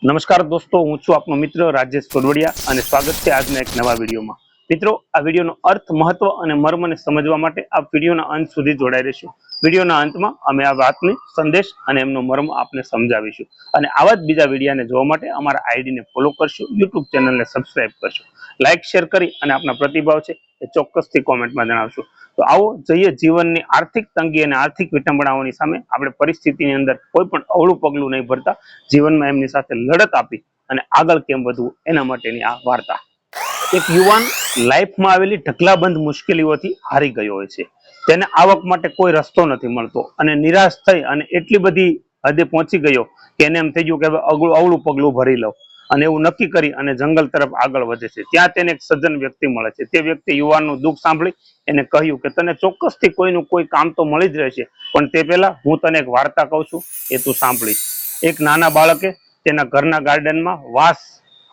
નમસ્કાર દોસ્તો, હું છું આપનો મિત્ર રાજેશ સોરવડિયા અને સ્વાગત છે આજના એક નવા વિડીયોમાં. મિત્રો, આ વિડીયોનો અર્થ, મહત્વ અને મર્મને સમજવા માટે આ વિડીયોના અંત સુધી જોડાઈ રહેશું. વિડીયોના અંતમાં અમે આ વાતની સંદેશ અને એમનો મર્મ આપને સમજાવીશું. અને આવા જ બીજા વિડીયોને જોવા માટે અમારા આઈડીને ફોલો કરશો, યુટ્યુબ ચેનલને સબસ્ક્રાઇબ કરશો, લાઇક શેર કરી અને આપના પ્રતિભાવ છે એ ચોક્કસથી કોમેન્ટમાં જણાવશો. તો આવો જઈએ જીવનની આર્થિક તંગી અને આર્થિક વિટંબણાઓની સામે આપણે પરિસ્થિતિની અંદર કોઈ પણ અવળું પગલું નહીં ભરતા જીવનમાં એમની સાથે લડત આપી અને આગળ કેમ વધવું એના માટેની આ વાર્તા. એક યુવાન લાઈફમાં આવેલી ઢગલાબંધ મુશ્કેલીઓથી હારી ગયો હોય છે. તેને આવક માટે કોઈ રસ્તો નથી મળતો અને નિરાશ થઈ અને એટલી બધી હદે પહોંચી ગયો કે એને એમ થઈ ગયું કે હવે અવળું પગલું ભરી લઉં, અને એવું નક્કી કરી અને જંગલ તરફ આગળ વધે છે. ત્યાં તેને એક સજ્જન વ્યક્તિ મળે છે. તે વ્યક્તિ યુવાનનું દુઃખ સાંભળી એને કહ્યું કે તને ચોક્કસથી કોઈનું કોઈ કામ તો મળી જ રહેશે, પણ તે પહેલા હું તને એક વાર્તા કહું છું, એ તું સાંભળીશ. એક નાના બાળકે તેના ઘરના ગાર્ડનમાં વાંસ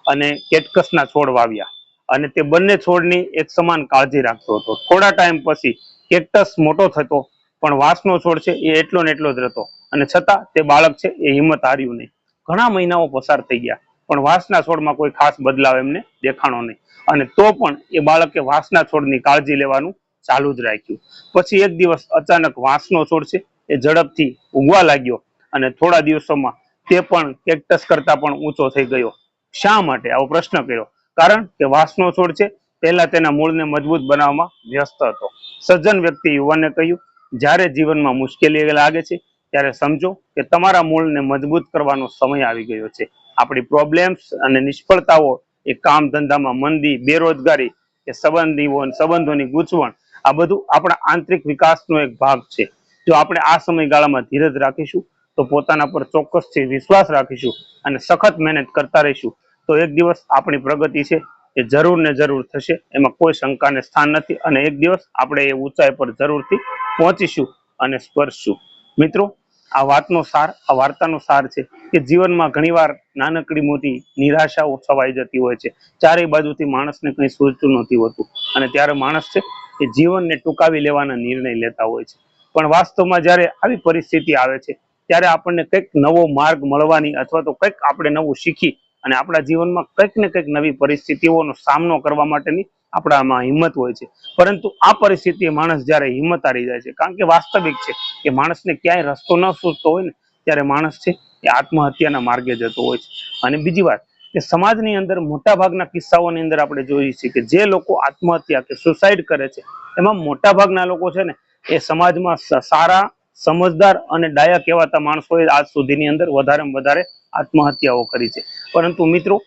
અને કેટકસના છોડ વાવ્યા અને તે બંને છોડની એક સમાન કાળજી રાખતો હતો. થોડા ટાઈમ પછી કેક્ટસ મોટો થતો, પણ વાંસનો છોડ છે એ એટલો ને એટલો જ રહેતો, અને છતાં તે બાળક છે એ હિંમત હાર્યું નહીં. ઘણા મહિનાઓ પસાર થઈ ગયા, પણ વાંસના છોડમાં કોઈ ખાસ બદલાવ એમને દેખાણો નહીં, અને તો પણ એ બાળકે વાંસના છોડની કાળજી લેવાનું ચાલુ જ રાખ્યું. પછી એક દિવસ અચાનક વાંસનો છોડ છે એ ઝડપથી ઉગવા લાગ્યો અને થોડા દિવસોમાં તે પણ કેક્ટસ કરતા પણ ઊંચો થઈ ગયો. શા માટે? આવો પ્રશ્ન કર્યો. કારણ કે વાંસનો છોડ છે પહેલા તેના મૂળને મજબૂત બનાવવામાં વ્યસ્ત હતો. સજ્જન વ્યક્તિ યુવાનને કહ્યું, જ્યારે જીવનમાં મુશ્કેલી લાગે છે ત્યારે સમજો કે તમારા મૂળને મજબૂત કરવાનો સમય આવી ગયો છે. આપણી પ્રોબ્લેમ્સ અને નિષ્ફળતાઓ, એ કામ ધંધામાં મંદી, બેરોજગારી કે સંબંધોની ગૂંચવણ, આ બધું આપણા આંતરિક વિકાસનો એક ભાગ છે. જો આપણે આ સમયગાળામાં ધીરજ રાખીશું, તો પોતાના પર ચોક્કસથી વિશ્વાસ રાખીશું અને સખત મહેનત કરતા રહીશું, તો એક દિવસ આપણી પ્રગતિ છે એ જરૂર ને જરૂર થશે. એમાં કોઈ શંકાને સ્થાન નથી, અને એક દિવસ આપણે એ ઊંચાઈ પર જરૂરથી પહોંચીશું અને સ્પર્શશું. મિત્રો, આ વાર્તાનો સાર છે કે જીવનમાં ઘણીવાર નાનકડી મોટી નિરાશાઓ છવાઈ જતી હોય છે. ચારેય બાજુથી માણસને કંઈ સૂઝતું નથી હોતું, અને ત્યારે માણસ છે એ જીવનને ટૂંકાવી લેવાના નિર્ણય લેતા હોય છે. પણ વાસ્તવમાં જ્યારે આવી પરિસ્થિતિ આવે છે, ત્યારે આપણને કંઈક નવો માર્ગ મળવાની, અથવા તો કંઈક આપણે નવું શીખી અને આપણા જીવનમાં કંઈક ને કંઈક નવી પરિસ્થિતિઓનો સામનો કરવા માટેની આપણામાં હિંમત હોય છે. પરંતુ આ પરિસ્થિતિએ માણસ જ્યારે હિંમત હારી જાય છે, કારણ કે વાસ્તવિક છે કે માણસને ક્યાંય રસ્તો ન સૂઝતો હોય ને, ત્યારે માણસ છે એ આત્મહત્યાના માર્ગે જતો હોય છે. અને બીજી વાત કે સમાજની અંદર મોટા ભાગના કિસ્સાઓની અંદર આપણે જોઈએ છીએ કે જે લોકો આત્મહત્યા કે સુસાઇડ કરે છે, એમાં મોટા ભાગના લોકો છે ને એ સમાજમાં સારા, સમજદાર અને ડાયા કહેવાતા માણસોએ આજ સુધીની અંદર વધારેમાં વધારે આત્મહત્યાઓ કરી છે. પરંતુ મિત્રો,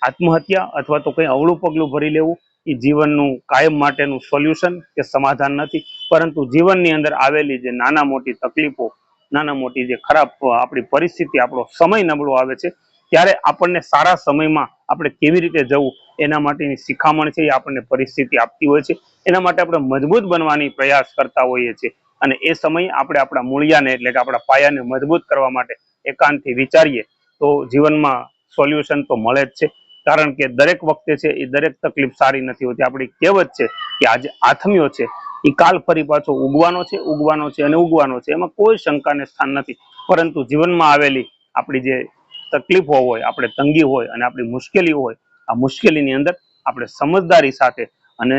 આત્મહત્યા અથવા તો કંઈ અવળું પગલું ભરી લેવું એ જીવનનું કાયમ માટેનું સોલ્યુશન કે સમાધાન નથી. પરંતુ જીવનની અંદર આવેલી જે નાના મોટી તકલીફો, નાના મોટી જે ખરાબ આપણી પરિસ્થિતિ, આપણો સમય નબળો આવે છે, ત્યારે આપણને સારા સમયમાં આપણે કેવી રીતે જવું એના માટેની શિખામણ છે એ આપણને પરિસ્થિતિ આપતી હોય છે. એના માટે આપણે મજબૂત બનવાની પ્રયાસ કરતા હોઈએ છીએ, અને એ સમયે આપણે આપણા મૂળિયાને, એટલે કે આપણા પાયાને મજબૂત કરવા માટે એકાંતથી વિચારીએ તો જીવનમાં સોલ્યુશન તો મળે જ છે. કારણ કે દરેક વખતે છે એ દરેક તકલીફ સારી નથી હોતી. આપણી કહેવત છે કે આજે આથમ્યો છે એ કાલ ફરી પાછો ઉગવાનો છે અને ઉગવાનો છે, એમાં કોઈ શંકાને સ્થાન નથી. પરંતુ જીવનમાં આવેલી આપણી જે તકલીફો હોય, આપણે તંગી હોય અને આપણી મુશ્કેલીઓ હોય, આ મુશ્કેલીની અંદર આપણે સમજદારી સાથે અને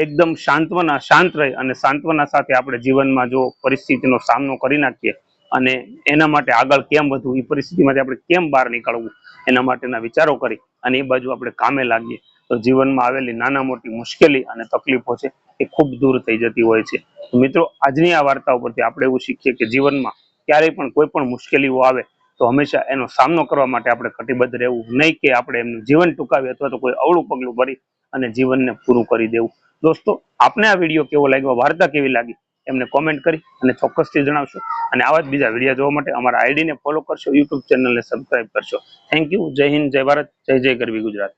એકદમ શાંત રહી અને સાંત્વના સાથે આપણે જીવનમાં જો પરિસ્થિતિનો સામનો કરી નાખીએ અને એના માટે આગળ કેમ વધવું, એ પરિસ્થિતિમાંથી આપણે કેમ બહાર નીકળવું, એના માટેના વિચારો કરી અને એ બાજુ આપણે કામે લાગીએ, તો જીવનમાં આવેલી નાના મોટી મુશ્કેલી અને તકલીફો છે એ ખૂબ દૂર થઈ જતી હોય છે. મિત્રો, આજની આ વાર્તા ઉપરથી આપણે એવું શીખીએ કે જીવનમાં ક્યારેય પણ કોઈ પણ મુશ્કેલીઓ આવે તો હંમેશા એનો સામનો કરવા માટે આપણે કટિબદ્ધ રહેવું, નહીં કે આપણે એમનું જીવન ટૂંકાવીએ અથવા તો કોઈ અવળું પગલું ભરી અને જીવનને પૂરું કરી દેવું. દોસ્તો, આપને આ વિડીયો કેવો લાગ્યો, વાર્તા કેવી લાગી, એમને કોમેન્ટ કરી અને ચોક્કસથી જણાવશો. અને આવા જ બીજા વિડીયો જોવા માટે અમારા આઈડીને ફોલો કરશો, યુટ્યુબ ચેનલને સબસ્ક્રાઇબ કરશો. Thank you. જય હિન્દ, જય ભારત, જય જય ગરવી ગુજરાત.